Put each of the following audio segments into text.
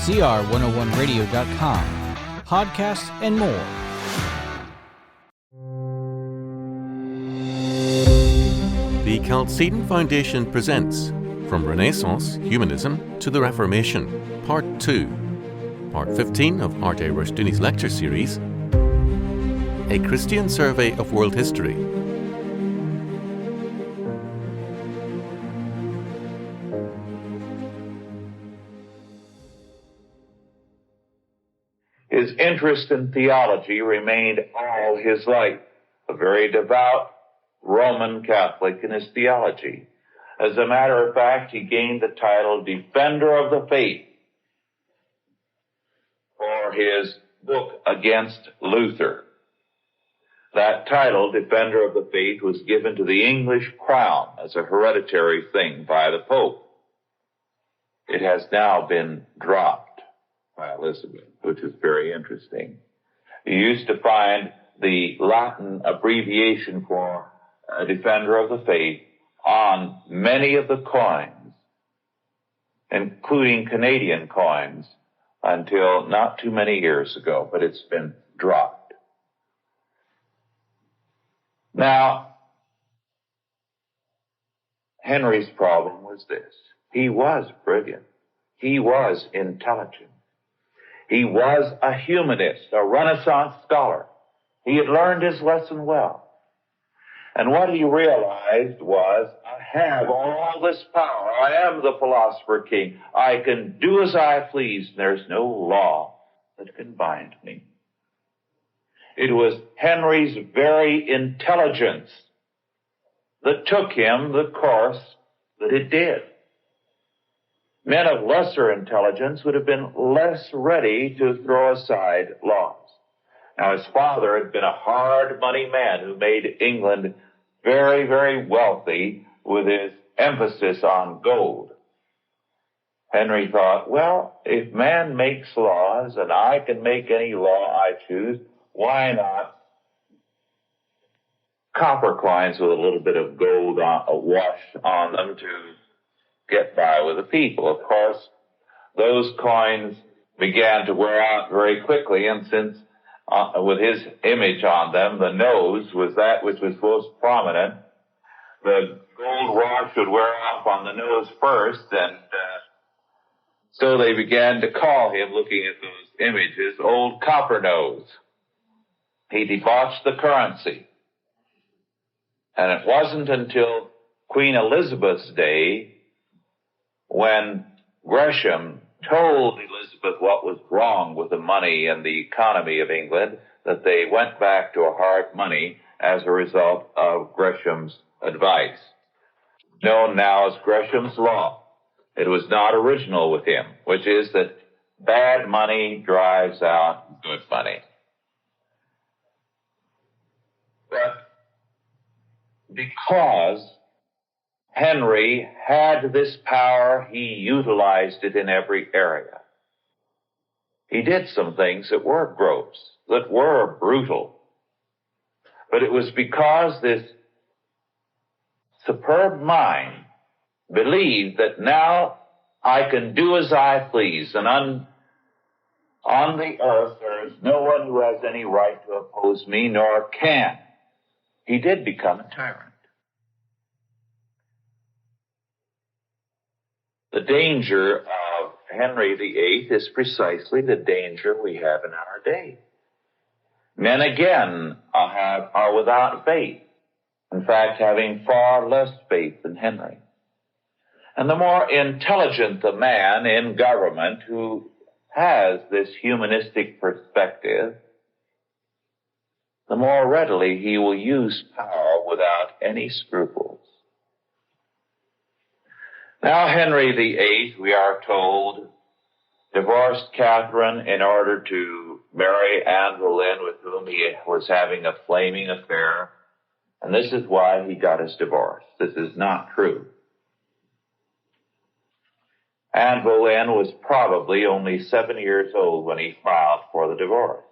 CR101radio.com, podcasts, and more. The Chalcedon Foundation presents From Renaissance, Humanism to the Reformation, Part 2, Part 15 of R.J. Rushdoony's lecture series, A Christian Survey of World History. His interest in theology remained all his life, a very devout Roman Catholic in his theology. As a matter of fact, he gained the title Defender of the Faith for his book against Luther. That title, Defender of the Faith, was given to the English crown as a hereditary thing by the Pope. It has now been dropped by Elizabeth, which is very interesting. You used to find the Latin abbreviation for a Defender of the Faith on many of the coins, including Canadian coins, until not too many years ago, but it's been dropped. Now, Henry's problem was this. He was brilliant. He was intelligent. He was a humanist, a Renaissance scholar. He had learned his lesson well. And what he realized was, I have all this power. I am the philosopher king. I can do as I please. There's no law that can bind me. It was Henry's very intelligence that took him the course that it did. Men of lesser intelligence would have been less ready to throw aside laws. Now, his father had been a hard money man who made England very, very wealthy with his emphasis on gold. Henry thought, well, if man makes laws and I can make any law I choose, why not copper coins with a little bit of gold washed on them to get by with the people? Of course, those coins began to wear out very quickly, and since with his image on them, the nose was that which was most prominent, the gold wash would wear off on the nose first, and so they began to call him, looking at those images, Old Copper Nose. He debauched the currency. And it wasn't until Queen Elizabeth's day when Gresham told Elizabeth what was wrong with the money and the economy of England that they went back to a hard money as a result of Gresham's advice, known now as Gresham's Law. It was not original with him, which is that bad money drives out good money. But because Henry had this power, he utilized it in every area. He did some things that were gross, that were brutal. But it was because this superb mind believed that now I can do as I please, and on the earth there is no one who has any right to oppose me, nor can. He did become a tyrant. The danger of Henry VIII is precisely the danger we have in our day. Men again are without faith. In fact, having far less faith than Henry. And the more intelligent the man in government who has this humanistic perspective, the more readily he will use power without any scruples. Now, Henry VIII, we are told, divorced Catherine in order to marry Anne Boleyn, with whom he was having a flaming affair. And this is why he got his divorce. This is not true. Anne Boleyn was probably only 7 years old when he filed for the divorce.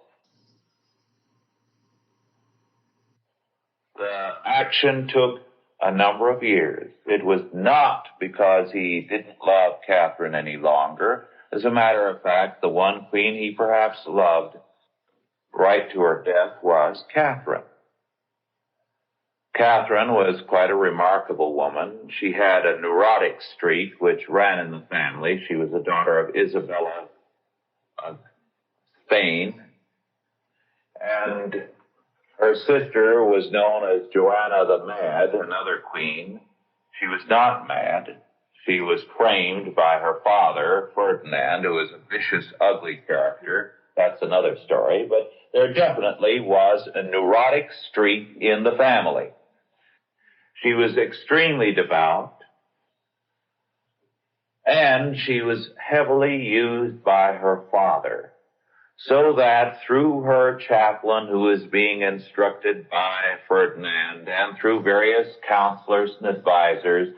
The action took a number of years. It was not because he didn't love Catherine any longer, As a matter of fact, the one queen he perhaps loved right to her death was Catherine. Catherine was quite a remarkable woman. She had a neurotic streak which ran in the family. She was the daughter of Isabella of Spain, and her sister was known as Joanna the Mad, another queen. She was not mad. She was framed by her father, Ferdinand, who was a vicious, ugly character. That's another story. But there definitely was a neurotic streak in the family. She was extremely devout, and she was heavily used by her father, so that through her chaplain, who was being instructed by Ferdinand, and through various counselors and advisors,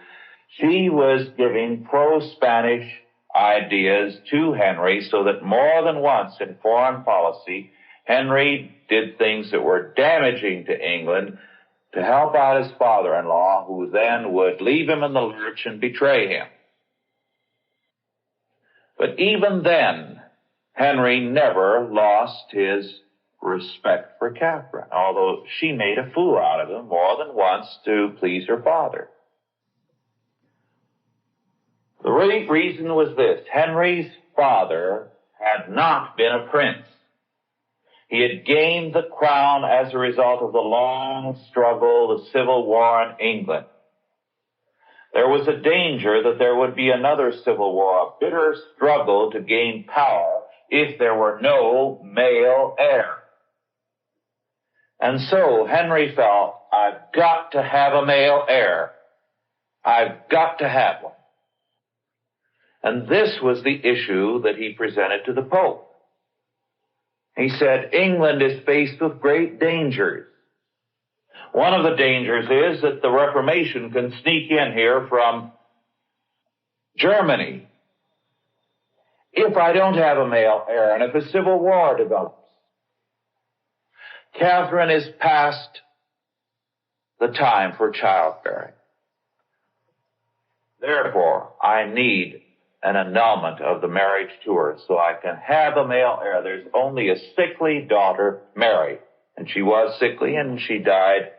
she was giving pro-Spanish ideas to Henry, so that more than once in foreign policy, Henry did things that were damaging to England to help out his father-in-law, who then would leave him in the lurch and betray him. But even then, Henry never lost his respect for Catherine, although she made a fool out of him more than once to please her father. The reason was this: Henry's father had not been a prince. He had gained the crown as a result of the long struggle, the civil war in England. There was a danger that there would be another civil war, a bitter struggle to gain power if there were no male heir. And so Henry felt, I've got to have a male heir. I've got to have one. And this was the issue that he presented to the Pope. He said, England is faced with great dangers. One of the dangers is that the Reformation can sneak in here from Germany. If I don't have a male heir, and if a civil war develops, Catherine is past the time for childbearing. Therefore, I need an annulment of the marriage to her so I can have a male heir. There's only a sickly daughter, Mary, and she was sickly, and she died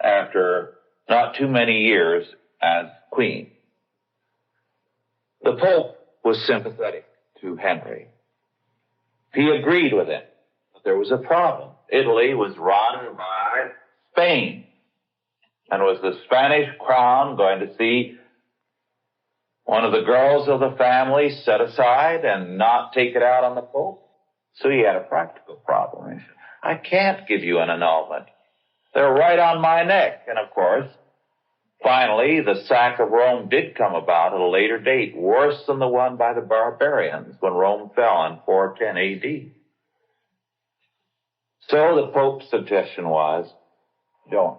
after not too many years as queen. The Pope was sympathetic to Henry. He agreed with him, but there was a problem. Italy was run by Spain, and was the Spanish crown going to see one of the girls of the family set aside and not take it out on the Pope? So he had a practical problem. He said, I can't give you an annulment. They're right on my neck. And of course, finally, the sack of Rome did come about at a later date, worse than the one by the barbarians when Rome fell in 410 A.D. So the Pope's suggestion was, don't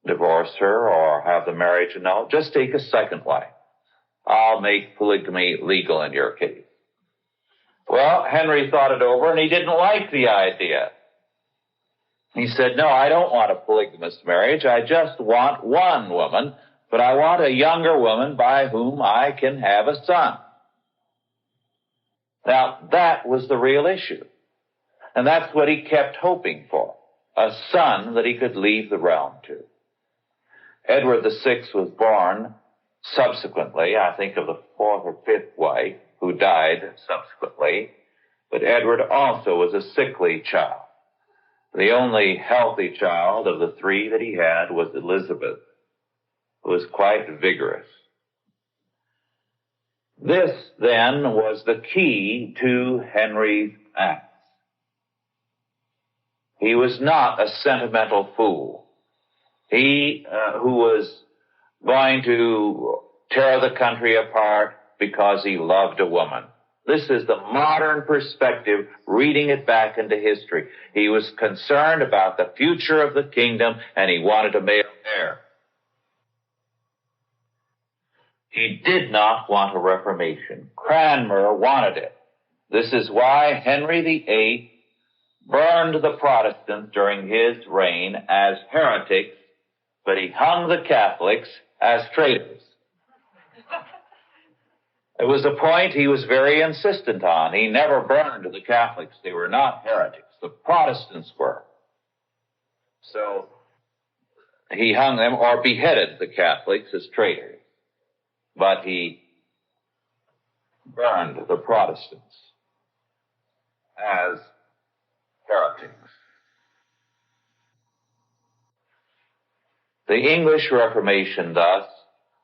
divorce her or have the marriage annulled. Just take a second wife. I'll make polygamy legal in your case. Well, Henry thought it over, and he didn't like the idea. He said, no, I don't want a polygamous marriage. I just want one woman, but I want a younger woman by whom I can have a son. Now, that was the real issue. And that's what he kept hoping for, a son that he could leave the realm to. Edward VI was born subsequently. I think of the fourth or fifth wife who died subsequently. But Edward also was a sickly child. The only healthy child of the three that he had was Elizabeth, who was quite vigorous. This, then, was the key to Henry's acts. He was not a sentimental fool. He who was going to tear the country apart because he loved a woman. This is the modern perspective, reading it back into history. He was concerned about the future of the kingdom, and he wanted a male heir. He did not want a reformation. Cranmer wanted it. This is why Henry VIII burned the Protestants during his reign as heretics, but he hung the Catholics as traitors. It was a point he was very insistent on. He never burned the Catholics. They were not heretics. The Protestants were. So he hung them or beheaded the Catholics as traitors. But he burned the Protestants as heretics. The English Reformation, thus,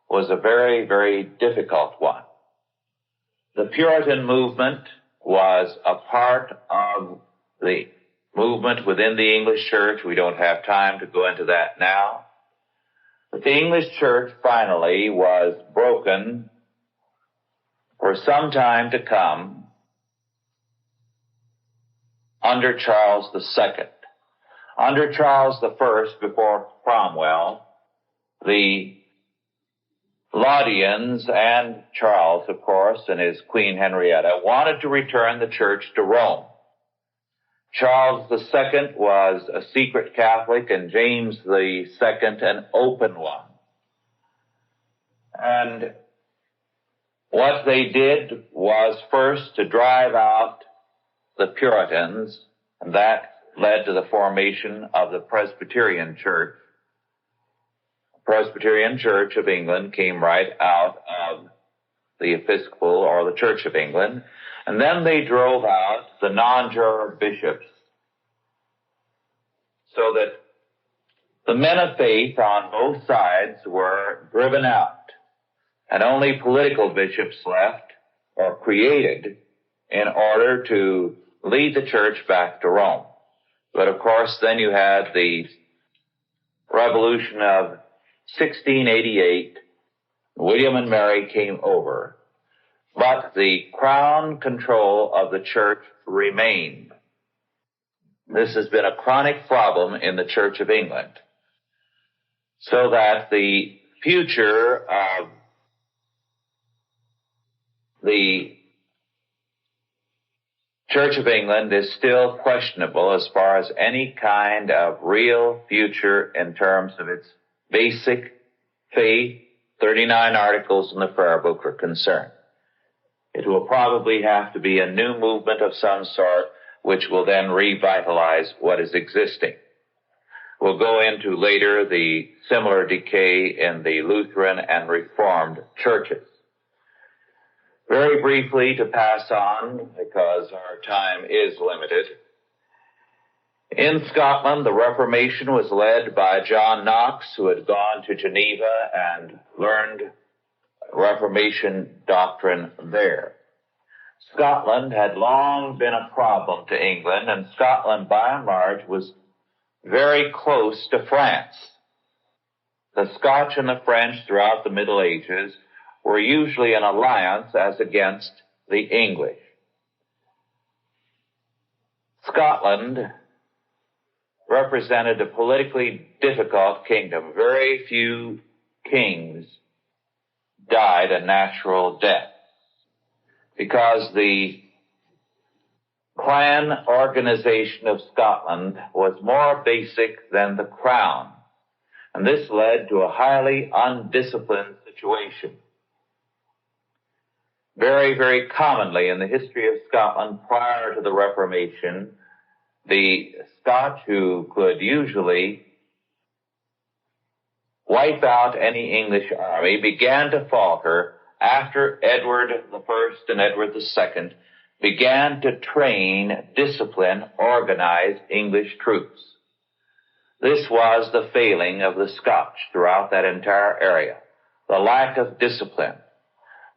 was a very, very difficult one. The Puritan movement was a part of the movement within the English church. We don't have time to go into that now. But the English church finally was broken for some time to come under Charles II. Under Charles I, before Cromwell, the Laudians and Charles, of course, and his Queen Henrietta wanted to return the church to Rome. Charles II was a secret Catholic and James II an open one. And what they did was first to drive out the Puritans, and that led to the formation of the Presbyterian Church. The Presbyterian Church of England came right out of the Episcopal or the Church of England, and then they drove out the non-juror bishops so that the men of faith on both sides were driven out, and only political bishops left or created in order to lead the church back to Rome. But of course, then you had the Revolution of 1688. William and Mary came over, but the crown control of the church remained. This has been a chronic problem in the Church of England, so that the future of the Church of England is still questionable as far as any kind of real future in terms of its basic faith, 39 articles in the prayer book, are concerned. It will probably have to be a new movement of some sort, which will then revitalize what is existing. We'll go into later the similar decay in the Lutheran and Reformed churches. Very briefly to pass on, because our time is limited. In Scotland, the Reformation was led by John Knox, who had gone to Geneva and learned Reformation doctrine there. Scotland had long been a problem to England, and Scotland, by and large, was very close to France. The Scotch and the French throughout the Middle Ages were usually in alliance as against the English. Scotland represented a politically difficult kingdom. Very few kings died a natural death because the clan organization of Scotland was more basic than the crown, and this led to a highly undisciplined situation. Very, very commonly in the history of Scotland prior to the Reformation, the Scotch, who could usually wipe out any English army, began to falter after Edward I and Edward II began to train, discipline, organize English troops. This was the failing of the Scotch throughout that entire area, the lack of discipline.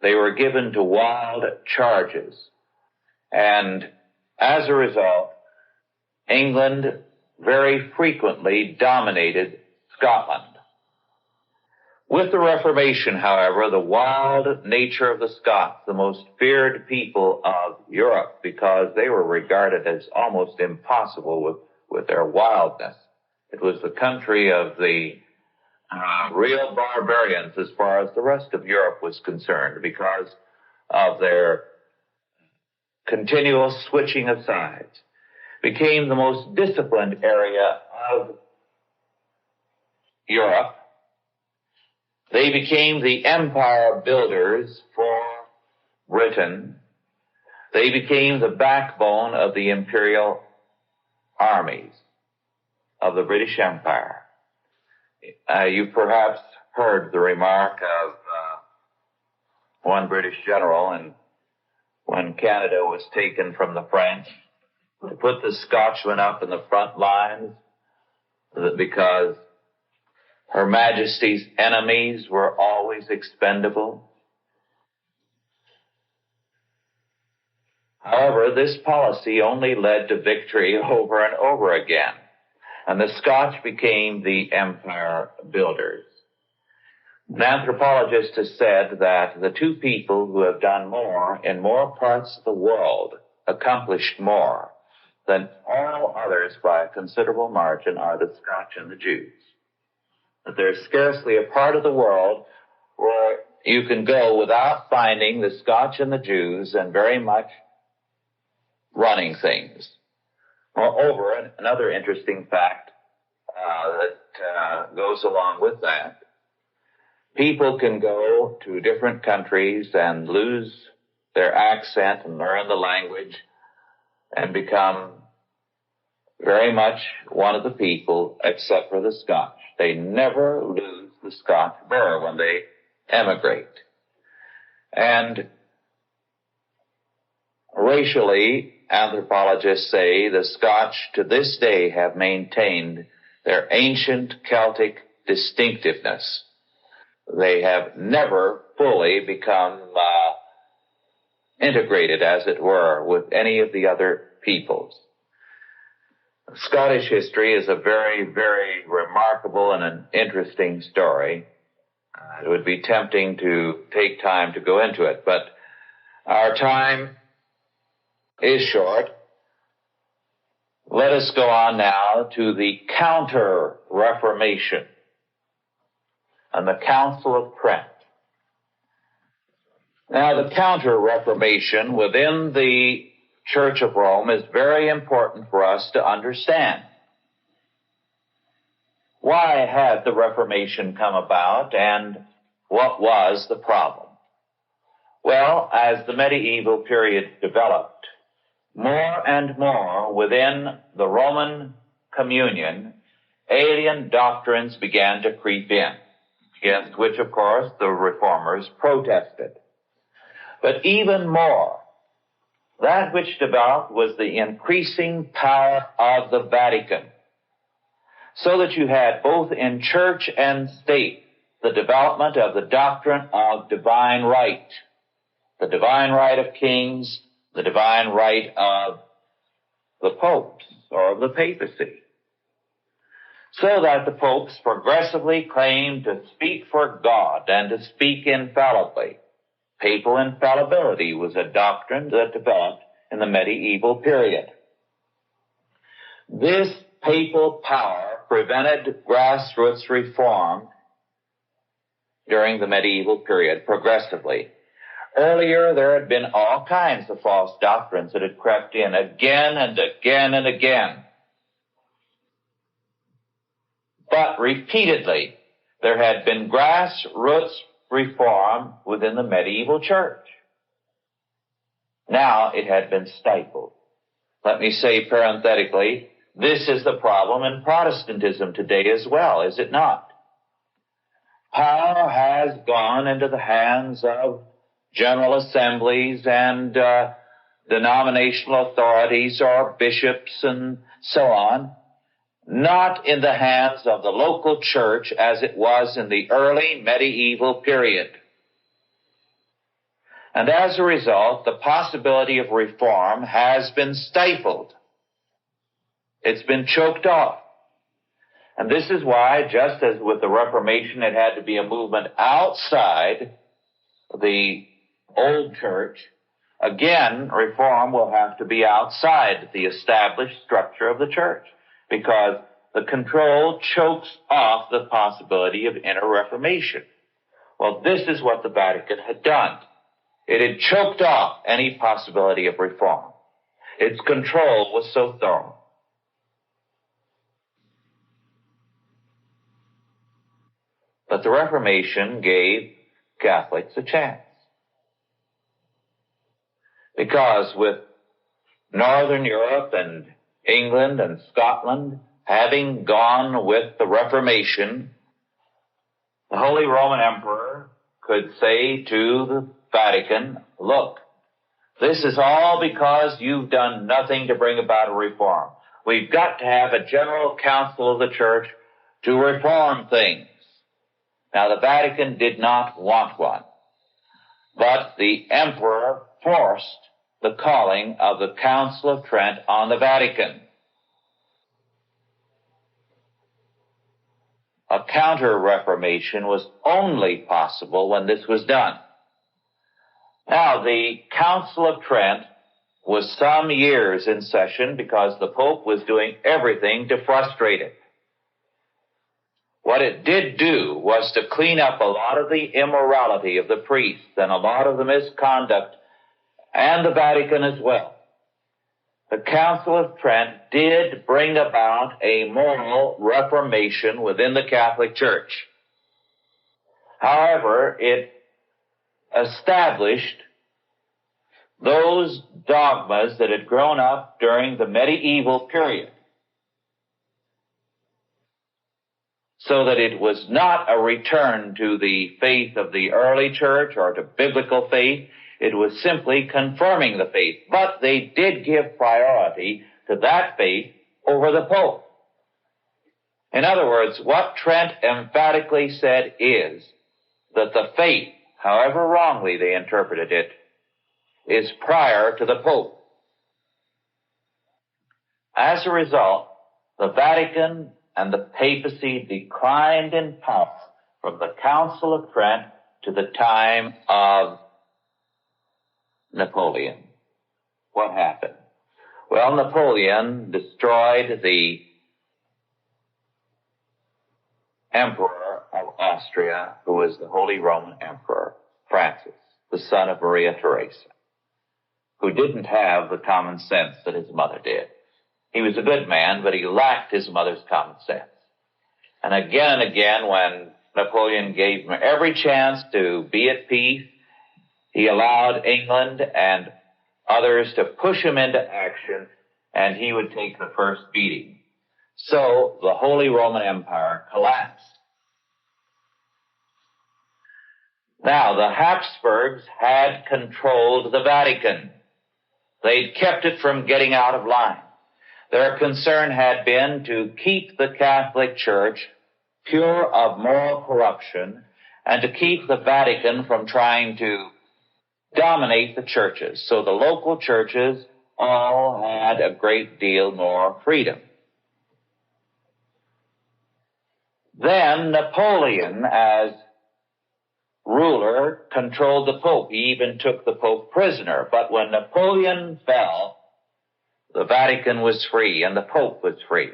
They were given to wild charges, and as a result, England very frequently dominated Scotland. With the Reformation, however, the wild nature of the Scots, the most feared people of Europe, because they were regarded as almost impossible with their wildness. It was the country of the real barbarians as far as the rest of Europe was concerned, because of their continual switching of sides, became the most disciplined area of Europe. They became the empire builders for Britain, they became the backbone of the imperial armies of the British Empire. You've perhaps heard the remark of one British general, and when Canada was taken from the French, to put the Scotchmen up in the front lines because Her Majesty's enemies were always expendable. However, this policy only led to victory over and over again, and the Scotch became the empire builders. An anthropologist has said that the two people who have done more in more parts of the world, accomplished more than all others by a considerable margin, are the Scotch and the Jews. That there's scarcely a part of the world where you can go without finding the Scotch and the Jews and very much running things. Moreover, another interesting fact that goes along with that, people can go to different countries and lose their accent and learn the language and become very much one of the people, except for the Scotch. They never lose the Scotch burr when they emigrate. And racially, anthropologists say the Scotch to this day have maintained their ancient Celtic distinctiveness. They have never fully become integrated, as it were, with any of the other peoples. Scottish history is a very, very remarkable and an interesting story. It would be tempting to take time to go into it, but our time is short. Let us go on now to the Counter-Reformation and the Council of Trent. Now, the Counter-Reformation within the Church of Rome is very important for us to understand. Why had the Reformation come about, and what was the problem? Well, as the medieval period developed, more and more within the Roman communion, alien doctrines began to creep in, against which, of course, the reformers protested. But even more, that which developed was the increasing power of the Vatican, so that you had both in church and state the development of the doctrine of divine right, the divine right of kings, the divine right of the popes or of the papacy, so that the popes progressively claimed to speak for God and to speak infallibly. Papal infallibility was a doctrine that developed in the medieval period. This papal power prevented grassroots reform during the medieval period progressively. Earlier, there had been all kinds of false doctrines that had crept in again and again and again. But repeatedly, there had been grassroots reform within the medieval church. Now it had been stifled. Let me say parenthetically, this is the problem in Protestantism today as well, is it not? Power has gone into the hands of general assemblies and denominational authorities or bishops and so on, not in the hands of the local church as it was in the early medieval period. And as a result, the possibility of reform has been stifled. It's been choked off. And this is why, just as with the Reformation, it had to be a movement outside the old church, again, reform will have to be outside the established structure of the church, because the control chokes off the possibility of inner reformation. Well, this is what the Vatican had done. It had choked off any possibility of reform. Its control was so thorough. But the Reformation gave Catholics a chance. Because with Northern Europe and England and Scotland having gone with the Reformation, the Holy Roman Emperor could say to the Vatican, look, this is all because you've done nothing to bring about a reform. We've got to have a general council of the church to reform things. Now, the Vatican did not want one, but the emperor forced the calling of the Council of Trent on the Vatican. A counter-reformation was only possible when this was done. Now, the Council of Trent was some years in session because the Pope was doing everything to frustrate it. What it did do was to clean up a lot of the immorality of the priests and a lot of the misconduct, and the Vatican as well. The Council of Trent did bring about a moral reformation within the Catholic Church. However, it established those dogmas that had grown up during the medieval period, so that it was not a return to the faith of the early church or to biblical faith. It was simply confirming the faith. But they did give priority to that faith over the Pope. In other words, what Trent emphatically said is that the faith, however wrongly they interpreted it, is prior to the Pope. As a result, the Vatican and the papacy declined in power from the Council of Trent to the time of Napoleon. What happened? Well, Napoleon destroyed the Emperor of Austria, who was the Holy Roman Emperor, Francis, the son of Maria Theresa, who didn't have the common sense that his mother did. He was a good man, but he lacked his mother's common sense. And again, when Napoleon gave him every chance to be at peace, he allowed England and others to push him into action, and he would take the first beating. So the Holy Roman Empire collapsed. Now, the Habsburgs had controlled the Vatican. They'd kept it from getting out of line. Their concern had been to keep the Catholic Church pure of moral corruption and to keep the Vatican from trying to dominate the churches. So the local churches all had a great deal more freedom. Then Napoleon, as ruler, controlled the Pope. He even took the Pope prisoner. But when Napoleon fell, the Vatican was free and the Pope was free.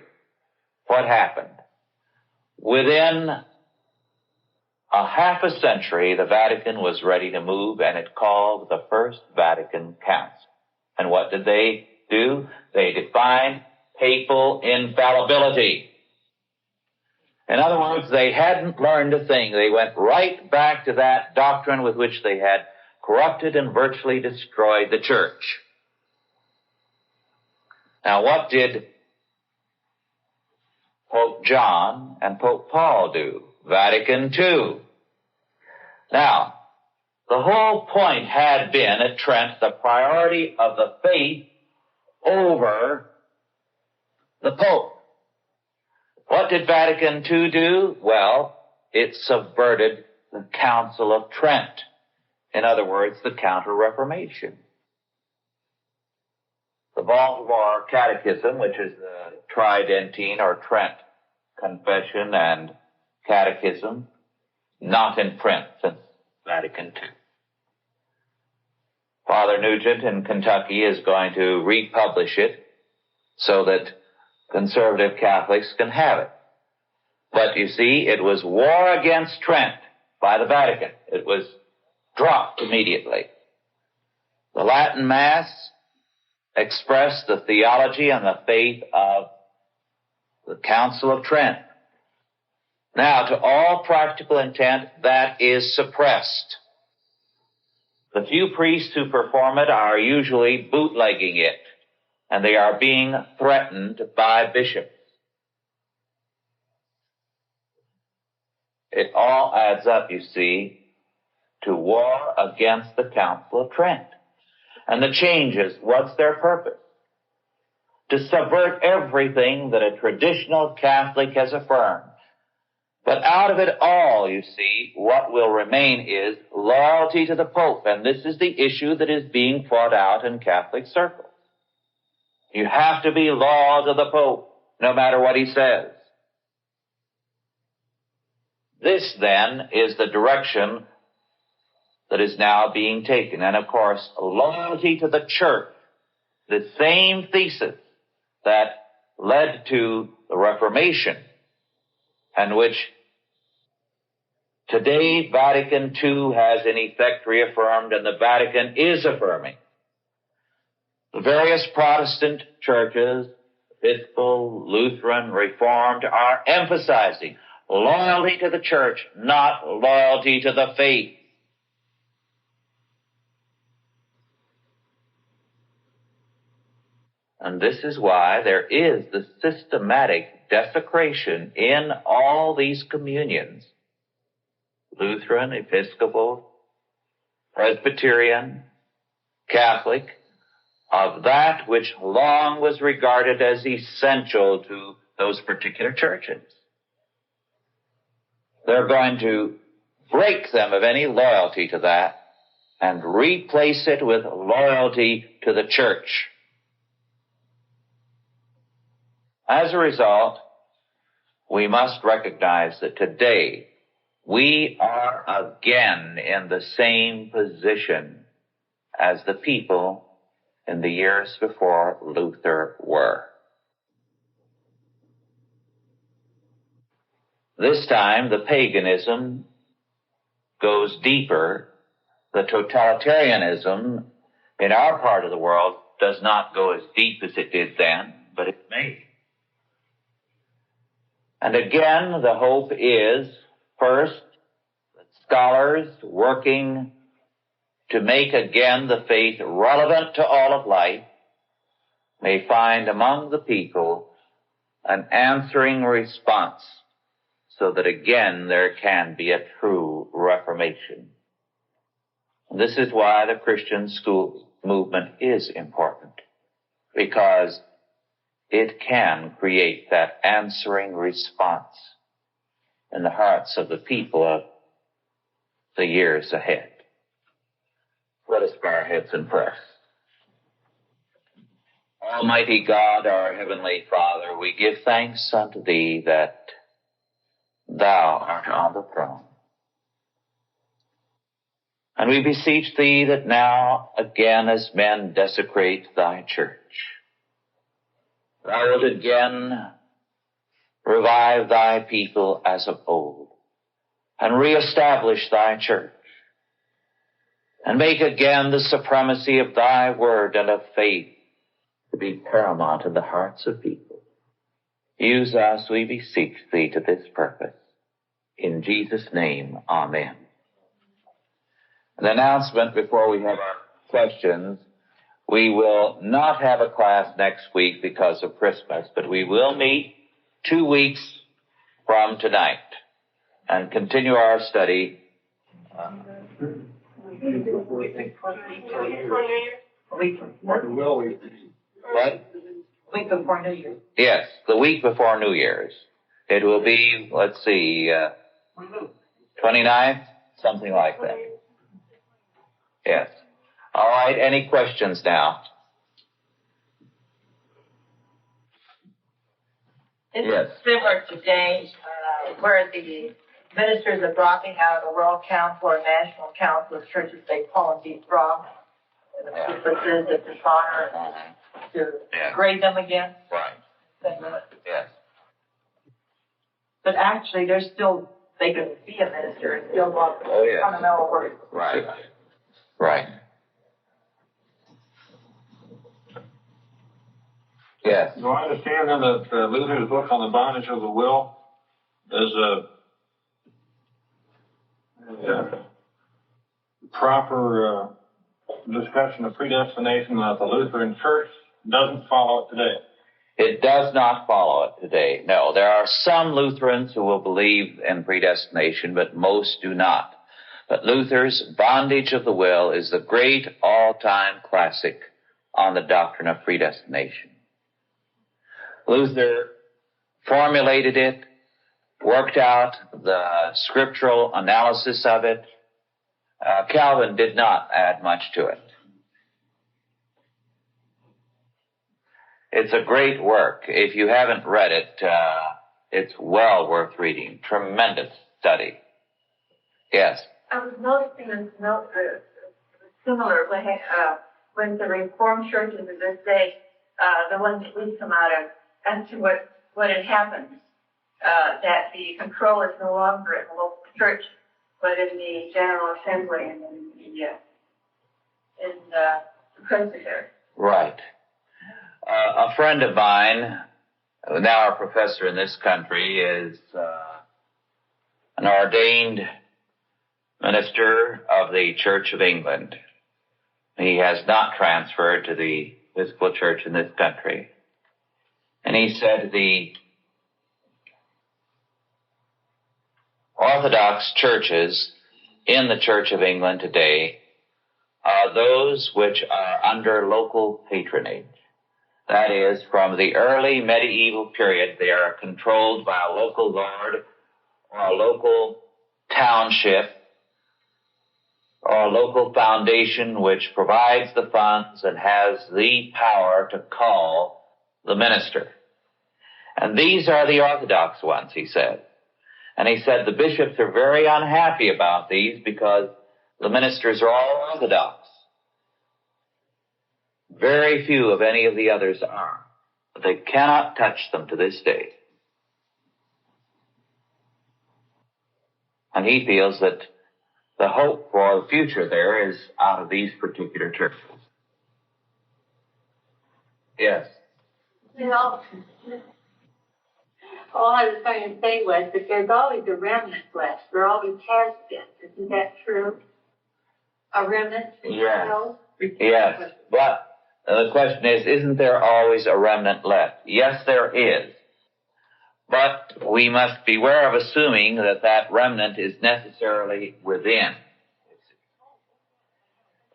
What happened? Within a half a century, the Vatican was ready to move, and it called the First Vatican Council. And what did they do? They defined papal infallibility. In other words, they hadn't learned a thing. They went right back to that doctrine with which they had corrupted and virtually destroyed the church. Now, what did Pope John and Pope Paul do? Vatican II. Now, the whole point had been at Trent the priority of the faith over the Pope. What did Vatican II do? Well, it subverted the Council of Trent. In other words, the Counter-Reformation. The Baltimore Catechism, which is the Tridentine or Trent Confession and Catechism, not in print since Vatican II. Father Nugent in Kentucky is going to republish it so that conservative Catholics can have it. But you see, it was war against Trent by the Vatican. It was dropped immediately. The Latin Mass expressed the theology and the faith of the Council of Trent. Now, to all practical intent, that is suppressed. The few priests who perform it are usually bootlegging it, and they are being threatened by bishops. It all adds up, you see, to war against the Council of Trent. And the changes, what's their purpose? To subvert everything that a traditional Catholic has affirmed. But out of it all, you see, what will remain is loyalty to the Pope. And this is the issue that is being fought out in Catholic circles. You have to be loyal to the Pope, no matter what he says. This, then, is the direction that is now being taken. And, of course, loyalty to the Church, the same thesis that led to the Reformation, and which today Vatican II has in effect reaffirmed, and the Vatican is affirming. The various Protestant churches, Episcopal, Lutheran, Reformed, are emphasizing loyalty to the Church, not loyalty to the faith. And this is why there is the systematic desecration in all these communions, Lutheran, Episcopal, Presbyterian, Catholic, of that which long was regarded as essential to those particular churches. They're going to break them of any loyalty to that and replace it with loyalty to the Church. As a result, we must recognize that today we are again in the same position as the people in the years before Luther were. This time, the paganism goes deeper. The totalitarianism in our part of the world does not go as deep as it did then, but it may. And again, the hope is, first, that scholars working to make again the faith relevant to all of life may find among the people an answering response so that again there can be a true Reformation. And this is why the Christian school movement is important, because it can create that answering response in the hearts of the people of the years ahead. Let us bow our heads in prayer. Almighty God, our Heavenly Father, we give thanks unto Thee that Thou art on the throne. And we beseech Thee that now, again, as men desecrate Thy church, Thou wilt again revive Thy people as of old, and reestablish Thy church, and make again the supremacy of Thy word and of faith to be paramount in the hearts of people. Use us, we beseech Thee, to this purpose. In Jesus' name, amen. An announcement before we have our questions. We will not have a class next week because of Christmas, but we will meet 2 weeks from tonight and continue our study. What? Week before New Year's. Yes, the week before New Year's. It will be, 29th, something like that. Yes. All right, any questions now? It's similar today, where the ministers are dropping out of the World Council or National Council of Churches, they call them drop. And the people says that dishonor to grade them again. Right. Yes. But actually, they can be a minister and still want fundamental work. Right. Right. Yes. Do I understand then that Luther's book on the bondage of the will is a proper discussion of predestination that the Lutheran Church doesn't follow it today. It does not follow it today. No, there are some Lutherans who will believe in predestination, but most do not. But Luther's Bondage of the Will is the great all-time classic on the doctrine of predestination. Luther formulated it, worked out the scriptural analysis of it. Calvin did not add much to it. It's a great work. If you haven't read it, it's well worth reading. Tremendous study. Yes. I was noticing a similar when the Reformed churches of this day, the ones that we come out of, as to what had happened, that the control is no longer in the local church, but in the General Assembly and in the presbytery. Right. A friend of mine, now a professor in this country, is an ordained minister of the Church of England. He has not transferred to the Episcopal Church in this country. And he said the Orthodox churches in the Church of England today are those which are under local patronage. That is, from the early medieval period, they are controlled by a local lord or a local township or a local foundation which provides the funds and has the power to call the minister. And these are the Orthodox ones, he said. And he said the bishops are very unhappy about these because the ministers are all Orthodox. Very few of any of the others are. But they cannot touch them to this day. And he feels that the hope for the future there is out of these particular churches. Yes. You know, all I was going to say was that there's always a remnant left. There always has been. Isn't that true? A remnant? Yes. Yes. But the question is, isn't there always a remnant left? Yes, there is. But we must beware of assuming that that remnant is necessarily within.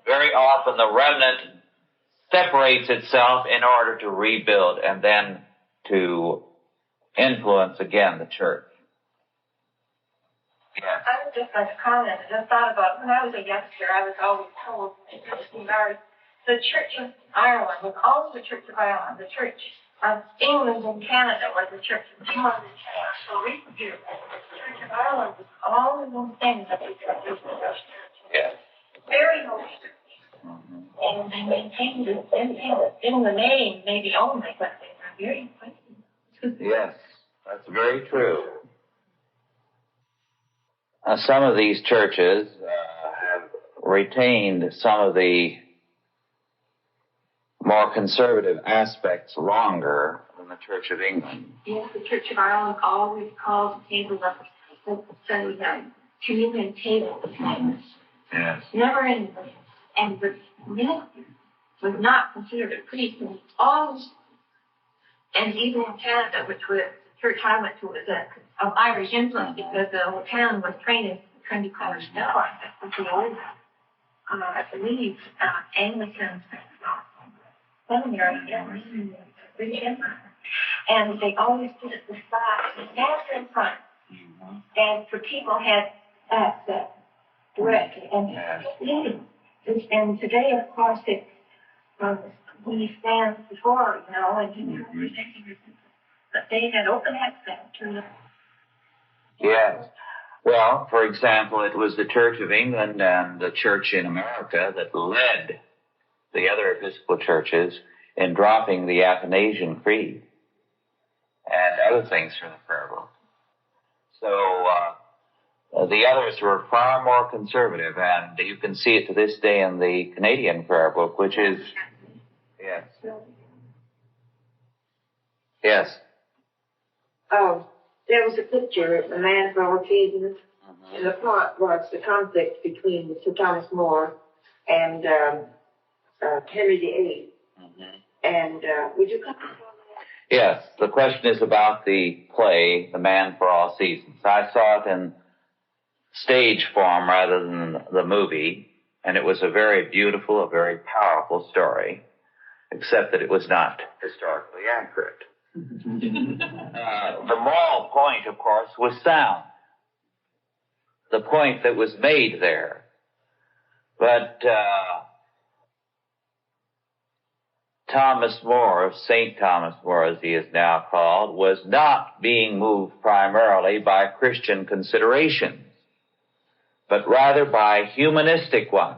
Very often the remnant separates itself in order to rebuild and then to influence again the church. Yes. I would just like to comment. I just thought about when I was a youngster, I was always told the Church of Ireland was always the Church of Ireland. The Church of England and Canada was the Church of England and Canada. So we do. The Church of Ireland was always one thing that we could do. Yes. Very holy church. And they maintained it in the name, maybe only, but they were very important. Yes, that's very true. Some of these churches have retained some of the more conservative aspects longer than the Church of England. Yes, the Church of Ireland always calls the table up Sunday night. Communion table was famous. Yes. Never anybody. And the minister was not considered a priest. And always, and even in Canada, which was the church I went to, was of Irish influence because the whole town was trained in Trinity College now. That's the old, I believe, Anglicans. And they always did it the side, the in front. Mm-hmm. And for people had access directly. And today, of course, he stands before, and but they had open access to them. Yes. Well, for example, it was the Church of England and the Church in America that led the other Episcopal churches in dropping the Athanasian Creed and other things from the prayer book. So the others were far more conservative, and you can see it to this day in the Canadian prayer book, which is, yes. Yes. Oh, there was a picture of a man from Orcasian, and the front was the conflict between Sir Thomas More and Henry VIII. And would you comment on that? Yes, the question is about the play, The Man for All Seasons. I saw it in stage form rather than the movie, and it was a very beautiful, a very powerful story, except that it was not historically accurate. The moral point, of course, was sound. The point that was made there. But Thomas More, St. Thomas More as he is now called, was not being moved primarily by Christian considerations, but rather by humanistic ones.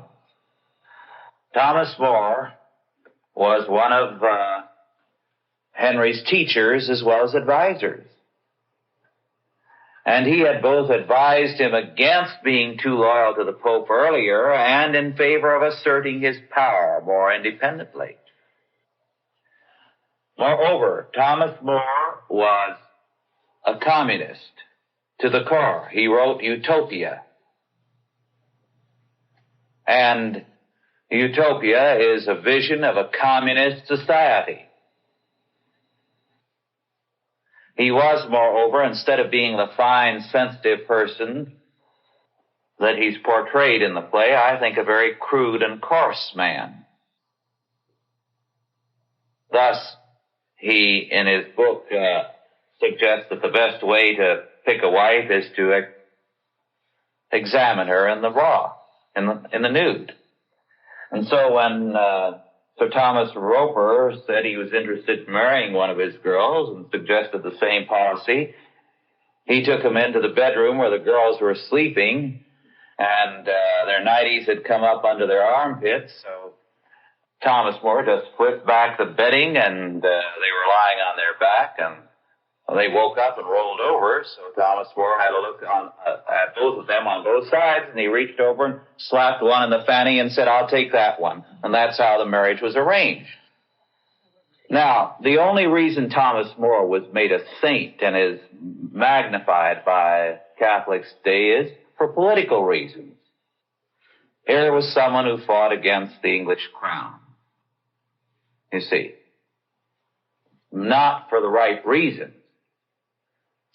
Thomas More was one of Henry's teachers as well as advisors. And he had both advised him against being too loyal to the Pope earlier and in favor of asserting his power more independently. Moreover, Thomas More was a communist to the core. He wrote Utopia. And Utopia is a vision of a communist society. He was, moreover, instead of being the fine, sensitive person that he's portrayed in the play, I think a very crude and coarse man. Thus, he, in his book, suggests that the best way to pick a wife is to examine her in the raw, in the nude. And so when Sir Thomas Roper said he was interested in marrying one of his girls and suggested the same policy, he took him into the bedroom where the girls were sleeping, and their nighties had come up under their armpits, so Thomas More just flipped back the bedding, and they were lying on their back, and they woke up and rolled over, so Thomas More had a look at both of them on both sides, and he reached over and slapped one in the fanny and said, "I'll take that one." And that's how the marriage was arranged. Now, the only reason Thomas More was made a saint and is magnified by Catholics today is for political reasons. Here was someone who fought against the English crown. You see, not for the right reasons.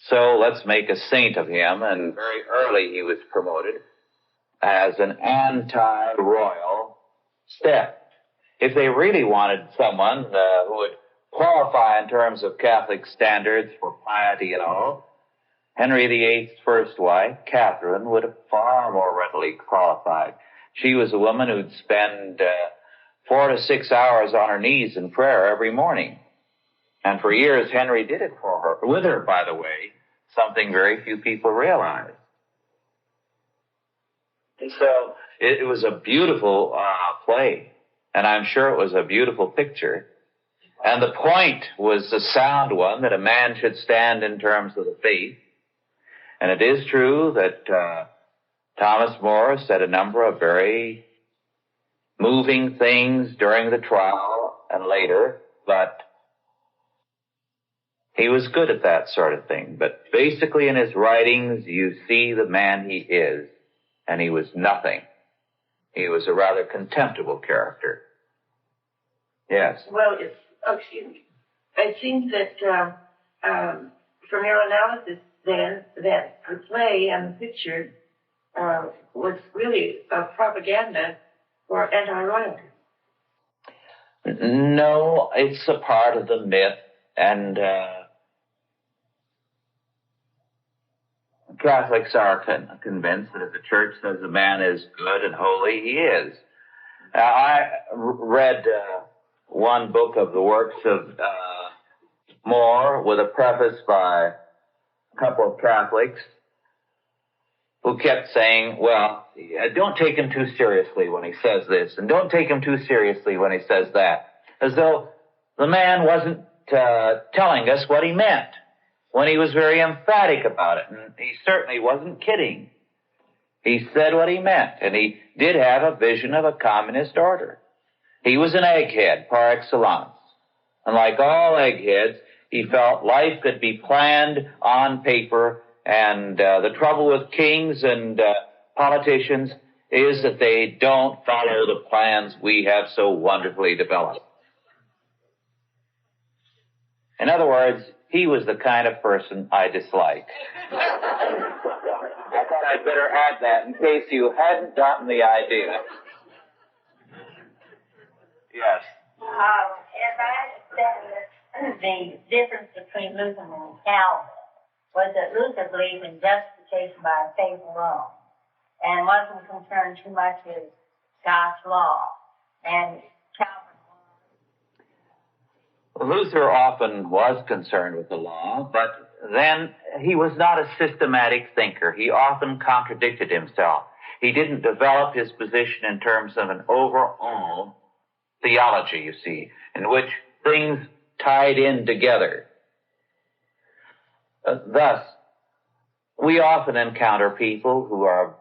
So let's make a saint of him, and very early he was promoted as an anti-royal step. If they really wanted someone who would qualify in terms of Catholic standards for piety and all, Henry VIII's first wife, Catherine, would have far more readily qualified. She was a woman who'd spend 4 to 6 hours on her knees in prayer every morning. And for years, Henry did it for her, with her, by the way, something very few people realize. And so it was a beautiful play, and I'm sure it was a beautiful picture. And the point was a sound one, that a man should stand in terms of the faith. And it is true that Thomas More said a number of very moving things during the trial and later, but he was good at that sort of thing. But basically in his writings, you see the man he is, and he was nothing. He was a rather contemptible character. Yes. Well, excuse me. It seems that from your analysis then, that the play and the picture was really a propaganda for anti-royalty. No, it's a part of the myth, and Catholics are convinced that if the church says a man is good and holy, he is. I read one book of the works of More with a preface by a couple of Catholics who kept saying, well, don't take him too seriously when he says this, and don't take him too seriously when he says that, as though the man wasn't telling us what he meant, when he was very emphatic about it, and he certainly wasn't kidding. He said what he meant, and he did have a vision of a communist order. He was an egghead par excellence, and like all eggheads, he felt life could be planned on paper, and the trouble with kings and politicians is that they don't follow the plans we have so wonderfully developed. In other words, he was the kind of person I disliked. I thought I'd better add that in case you hadn't gotten the idea. Yes. As I understand it, the difference between Luther and Calvin was that Luther believed in justification by faith alone and wasn't concerned too much with God's law. And Calvin was. Luther often was concerned with the law, but then he was not a systematic thinker. He often contradicted himself. He didn't develop his position in terms of an overall theology, you see, in which things tied in together. Thus, we often encounter people who are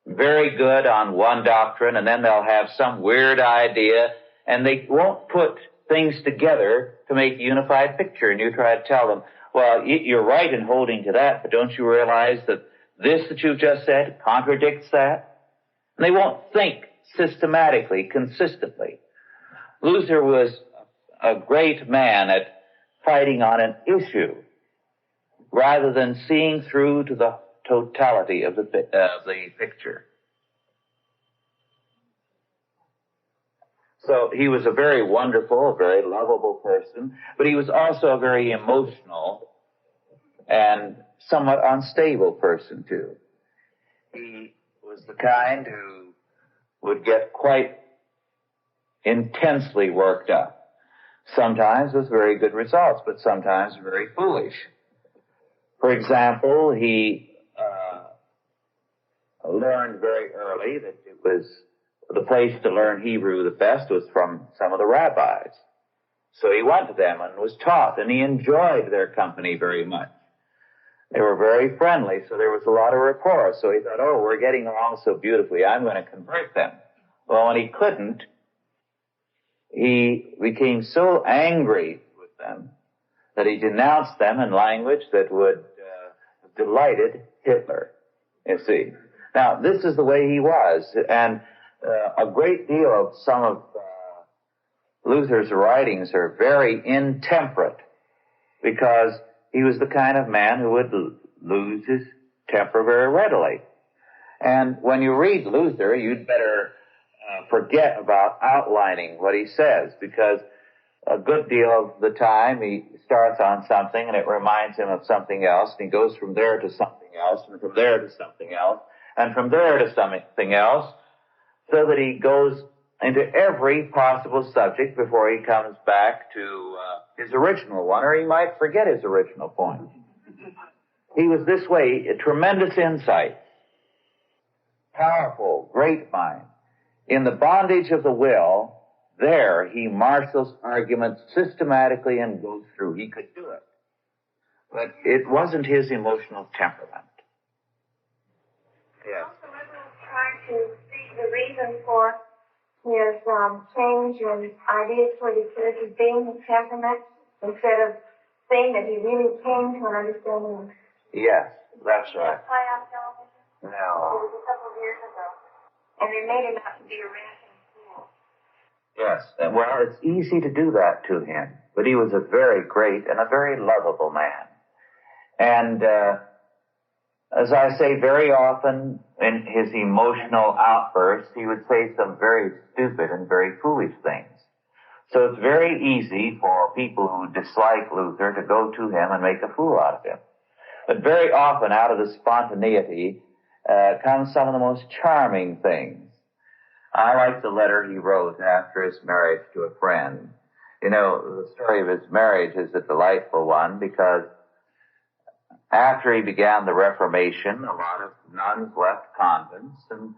very good on one doctrine, and then they'll have some weird idea, and they won't put things together to make a unified picture. And you try to tell them, well, you're right in holding to that, but don't you realize that this that you've just said contradicts that? And they won't think systematically, consistently. Luther was a great man at fighting on an issue rather than seeing through to the totality of the picture. So he was a very wonderful, a very lovable person, but he was also a very emotional and somewhat unstable person, too. He was the kind who would get quite intensely worked up, sometimes with very good results, but sometimes very foolish. For example, he learned very early that it was the place to learn Hebrew the best was from some of the rabbis. So he went to them and was taught, and he enjoyed their company very much. They were very friendly, so there was a lot of rapport. So he thought, oh, we're getting along so beautifully, I'm going to convert them. Well, when he couldn't, he became so angry with them that he denounced them in language that would have delighted Hitler, you see. Now, this is the way he was, and a great deal of some of Luther's writings are very intemperate because he was the kind of man who would lose his temper very readily. And when you read Luther, you'd better forget about outlining what he says, because a good deal of the time he starts on something and it reminds him of something else, and he goes from there to something else, and from there to something else, and from there to something else, so that he goes into every possible subject before he comes back to his original one, or he might forget his original point. He was this way, a tremendous insight, powerful, great mind. In the bondage of the will, there he marshals arguments systematically and goes through. He could do it. But it wasn't his emotional temperament. Yes. Also, liberals trying to see the reason for his change in ideas toward the church as being his temperament, instead of saying that he really came to an understanding. Yes, that's right. Play on television? No. It was a couple of years ago. And they made him out to be a rational fool. Yes. Well, it's easy to do that to him, but he was a very great and a very lovable man. And as I say, very often in his emotional outbursts, he would say some very stupid and very foolish things. So it's very easy for people who dislike Luther to go to him and make a fool out of him. But very often, out of the spontaneity, comes some of the most charming things. I like the letter he wrote after his marriage to a friend. You know, the story of his marriage is a delightful one because after he began the Reformation, a lot of nuns left convents, and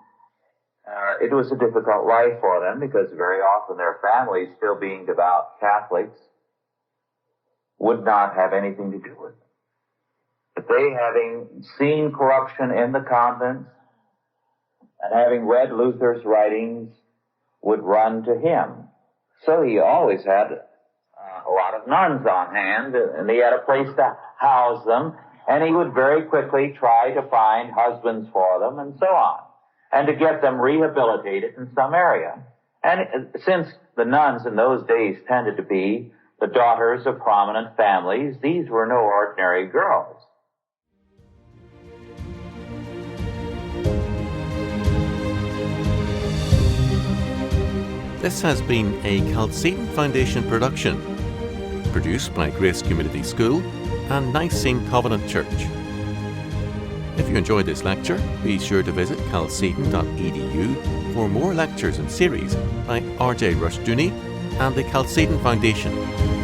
it was a difficult life for them because very often their families, still being devout Catholics, would not have anything to do with them. But they, having seen corruption in the convents and having read Luther's writings, would run to him. So he always had a lot of nuns on hand, and he had a place to house them, and he would very quickly try to find husbands for them, and so on. and to get them rehabilitated in some area. And since the nuns in those days tended to be the daughters of prominent families, these were no ordinary girls. This has been a Chalcedon Foundation production, produced by Grace Community School and Nicene Covenant Church. If you enjoyed this lecture, be sure to visit chalcedon.edu for more lectures and series by R.J. Rushdoony and the Chalcedon Foundation.